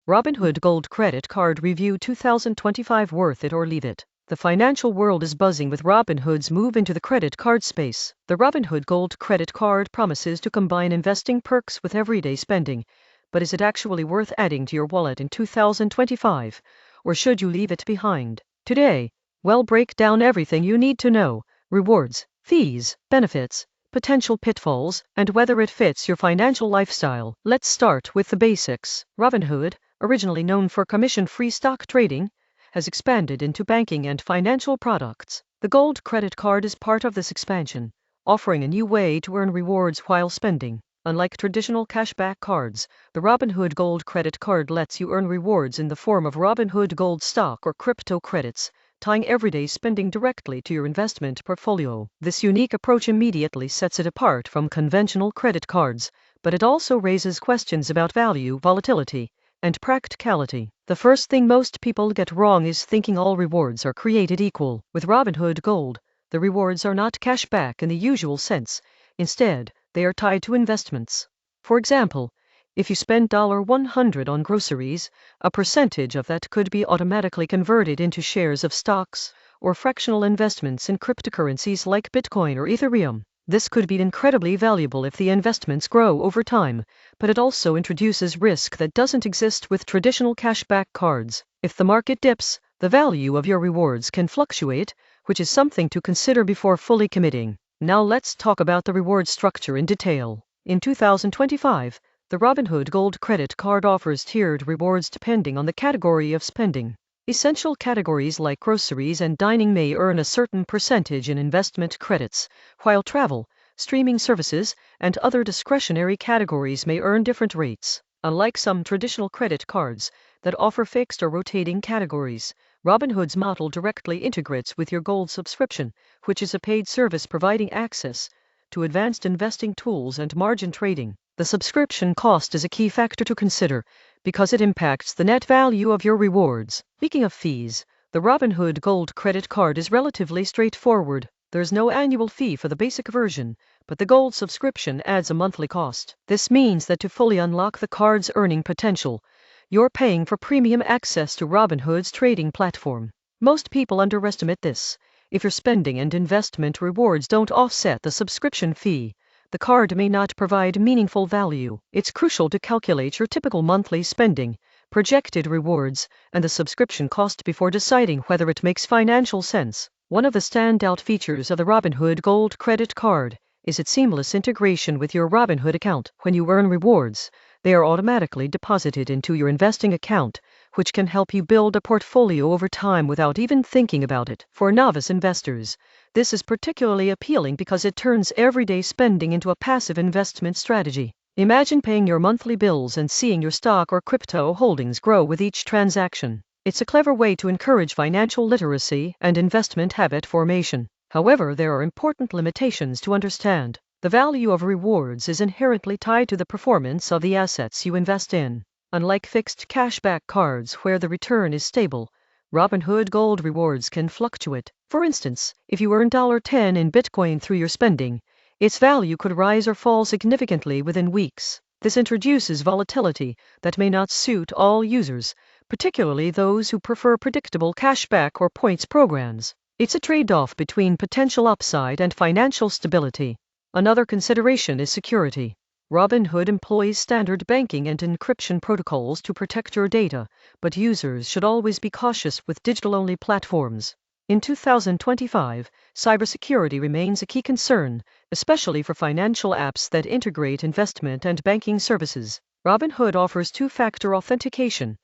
Robinhood Gold Credit Card Review 2025. Worth it or leave it? The financial world is buzzing with Robinhood's move into the credit card space. The Robinhood Gold Credit Card promises to combine investing perks with everyday spending. But is it actually worth adding to your wallet in 2025? Or should you leave it behind? Today, we'll break down everything you need to know: rewards, fees, benefits, potential pitfalls, and whether it fits your financial lifestyle. Let's start with the basics. Robinhood, originally known for commission-free stock trading, has expanded into banking and financial products. The Gold Credit Card is part of this expansion, offering a new way to earn rewards while spending. Unlike traditional cashback cards, the Robinhood Gold Credit Card lets you earn rewards in the form of Robinhood Gold stock or crypto credits, tying everyday spending directly to your investment portfolio. This unique approach immediately sets it apart from conventional credit cards, but it also raises questions about value, volatility, and practicality. The first thing most people get wrong is thinking all rewards are created equal. With Robinhood Gold, the rewards are not cashback in the usual sense. Instead, they are tied to investments. For example, if you spend $100 on groceries, a percentage of that could be automatically converted into shares of stocks or fractional investments in cryptocurrencies like Bitcoin or Ethereum. This could be incredibly valuable if the investments grow over time, but it also introduces risk that doesn't exist with traditional cashback cards. If the market dips, the value of your rewards can fluctuate, which is something to consider before fully committing. Now let's talk about the reward structure in detail. In 2025, the Robinhood Gold Credit Card offers tiered rewards depending on the category of spending. Essential categories like groceries and dining may earn a certain percentage in investment credits, while travel, streaming services, and other discretionary categories may earn different rates. Unlike some traditional credit cards that offer fixed or rotating categories, Robinhood's model directly integrates with your Gold subscription, which is a paid service providing access to advanced investing tools and margin trading. The subscription cost is a key factor to consider because it impacts the net value of your rewards. Speaking of fees, the Robinhood Gold Credit Card is relatively straightforward. There's no annual fee for the basic version, but the Gold subscription adds a monthly cost. This means that to fully unlock the card's earning potential, you're paying for premium access to Robinhood's trading platform. Most people underestimate this. If your spending and investment rewards don't offset the subscription fee, the card may not provide meaningful value. It's crucial to calculate your typical monthly spending, projected rewards, and the subscription cost before deciding whether it makes financial sense. One of the standout features of the Robinhood Gold Credit Card is its seamless integration with your Robinhood account. When you earn rewards, they are automatically deposited into your investing account, which can help you build a portfolio over time without even thinking about it. For novice investors, this is particularly appealing because it turns everyday spending into a passive investment strategy. Imagine paying your monthly bills and seeing your stock or crypto holdings grow with each transaction. It's a clever way to encourage financial literacy and investment habit formation. However, there are important limitations to understand. The value of rewards is inherently tied to the performance of the assets you invest in. Unlike fixed cashback cards where the return is stable, Robinhood Gold rewards can fluctuate. For instance, if you earn $10 in Bitcoin through your spending, its value could rise or fall significantly within weeks. This introduces volatility that may not suit all users, particularly those who prefer predictable cashback or points programs. It's a trade-off between potential upside and financial stability. Another consideration is security. Robinhood employs standard banking and encryption protocols to protect your data, but users should always be cautious with digital-only platforms. In 2025, cybersecurity remains a key concern, especially for financial apps that integrate investment and banking services. Robinhood offers two-factor authentication,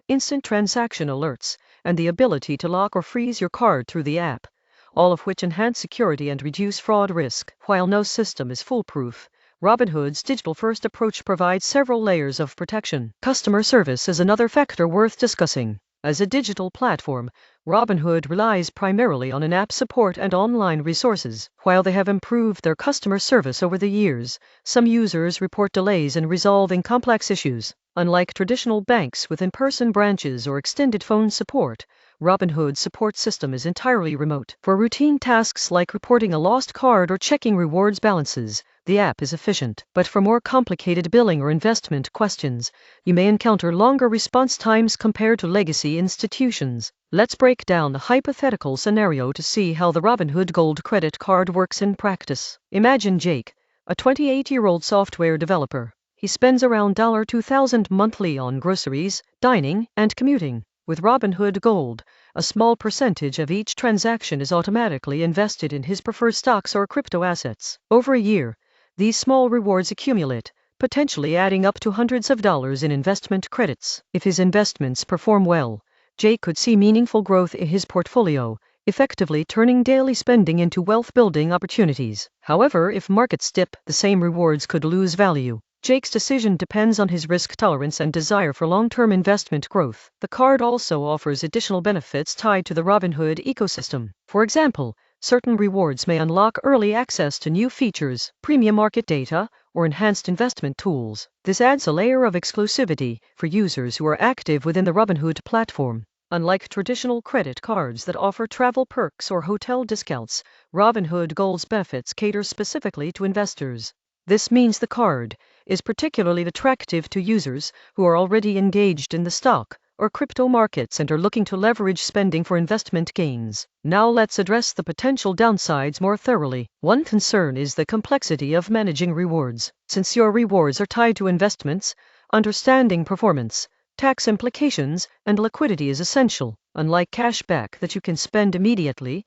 instant transaction alerts, and the ability to lock or freeze your card through the app, all of which enhance security and reduce fraud risk. While no system is foolproof, Robinhood's digital-first approach provides several layers of protection. Customer service is another factor worth discussing. As a digital platform, Robinhood relies primarily on in-app support and online resources. While they have improved their customer service over the years, some users report delays in resolving complex issues. Unlike traditional banks with in-person branches or extended phone support, Robinhood's support system is entirely remote. For routine tasks like reporting a lost card or checking rewards balances, the app is efficient. But for more complicated billing or investment questions, you may encounter longer response times compared to legacy institutions. Let's break down the hypothetical scenario to see how the Robinhood Gold credit card works in practice. Imagine Jake, a 28-year-old software developer. He spends around $2,000 monthly on groceries, dining, and commuting. With Robinhood Gold, a small percentage of each transaction is automatically invested in his preferred stocks or crypto assets. Over a year, these small rewards accumulate, potentially adding up to hundreds of dollars in investment credits. If his investments perform well, Jake could see meaningful growth in his portfolio, effectively turning daily spending into wealth-building opportunities. However, if markets dip, the same rewards could lose value. Jake's decision depends on his risk tolerance and desire for long-term investment growth. The card also offers additional benefits tied to the Robinhood ecosystem. For example, certain rewards may unlock early access to new features, premium market data, or enhanced investment tools. This adds a layer of exclusivity for users who are active within the Robinhood platform. Unlike traditional credit cards that offer travel perks or hotel discounts, Robinhood Gold's benefits cater specifically to investors. This means the card is particularly attractive to users who are already engaged in the stock or crypto markets and are looking to leverage spending for investment gains. Now let's address the potential downsides more thoroughly. One concern is the complexity of managing rewards. Since your rewards are tied to investments, understanding performance, tax implications, and liquidity is essential. Unlike cashback that you can spend immediately,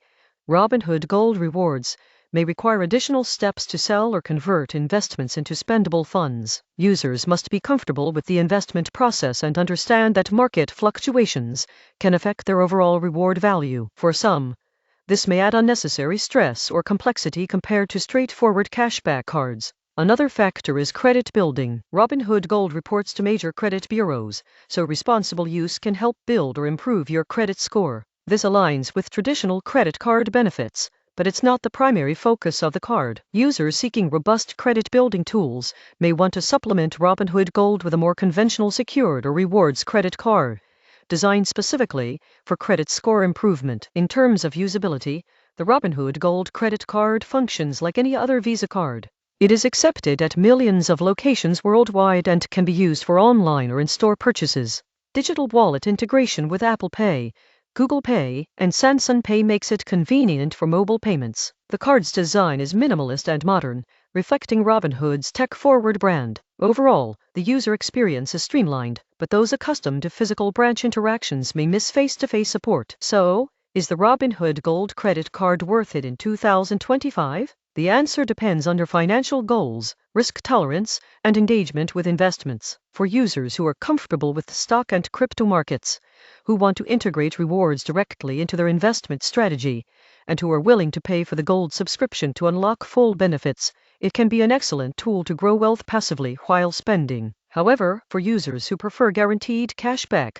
Robinhood Gold rewards may require additional steps to sell or convert investments into spendable funds. Users must be comfortable with the investment process and understand that market fluctuations can affect their overall reward value. For some, this may add unnecessary stress or complexity compared to straightforward cashback cards. Another factor is credit building. Robinhood Gold reports to major credit bureaus, so responsible use can help build or improve your credit score. This aligns with traditional credit card benefits, but it's not the primary focus of the card. Users seeking robust credit building tools may want to supplement Robinhood Gold with a more conventional secured or rewards credit card, designed specifically for credit score improvement. In terms of usability, the Robinhood Gold credit card functions like any other Visa card. It is accepted at millions of locations worldwide and can be used for online or in-store purchases. Digital wallet integration with Apple Pay, Google Pay, and Samsung Pay makes it convenient for mobile payments. The card's design is minimalist and modern, reflecting Robinhood's tech-forward brand. Overall, the user experience is streamlined, but those accustomed to physical branch interactions may miss face-to-face support. So, is the Robinhood Gold credit card worth it in 2025? The answer depends on your financial goals, risk tolerance, and engagement with investments. For users who are comfortable with the stock and crypto markets, who want to integrate rewards directly into their investment strategy, and who are willing to pay for the Gold subscription to unlock full benefits, it can be an excellent tool to grow wealth passively while spending. However, for users who prefer guaranteed cashback,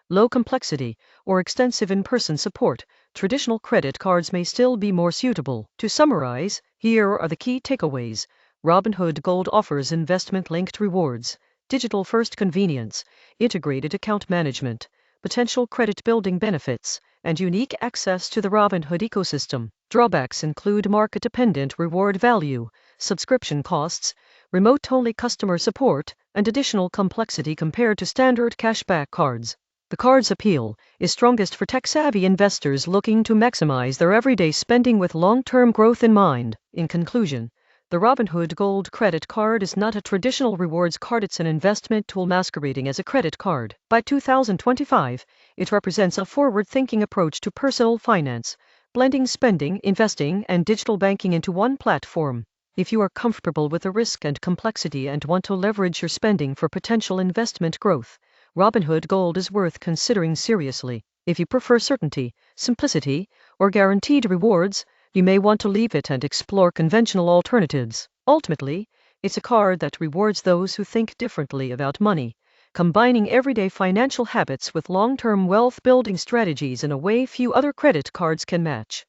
low complexity, or extensive in-person support, traditional credit cards may still be more suitable. To summarize, here are the key takeaways. Robinhood Gold offers investment-linked rewards, digital-first convenience, integrated account management, potential credit-building benefits, and unique access to the Robinhood ecosystem. Drawbacks include market-dependent reward value, subscription costs, remote-only customer support, and additional complexity compared to standard cashback cards. The card's appeal is strongest for tech-savvy investors looking to maximize their everyday spending with long-term growth in mind. In conclusion, the Robinhood Gold credit card is not a traditional rewards card, it's an investment tool masquerading as a credit card. By 2025, it represents a forward-thinking approach to personal finance, blending spending, investing, and digital banking into one platform. If you are comfortable with the risk and complexity and want to leverage your spending for potential investment growth, Robinhood Gold is worth considering seriously. If you prefer certainty, simplicity, or guaranteed rewards, you may want to leave it and explore conventional alternatives. Ultimately, it's a card that rewards those who think differently about money, combining everyday financial habits with long-term wealth-building strategies in a way few other credit cards can match.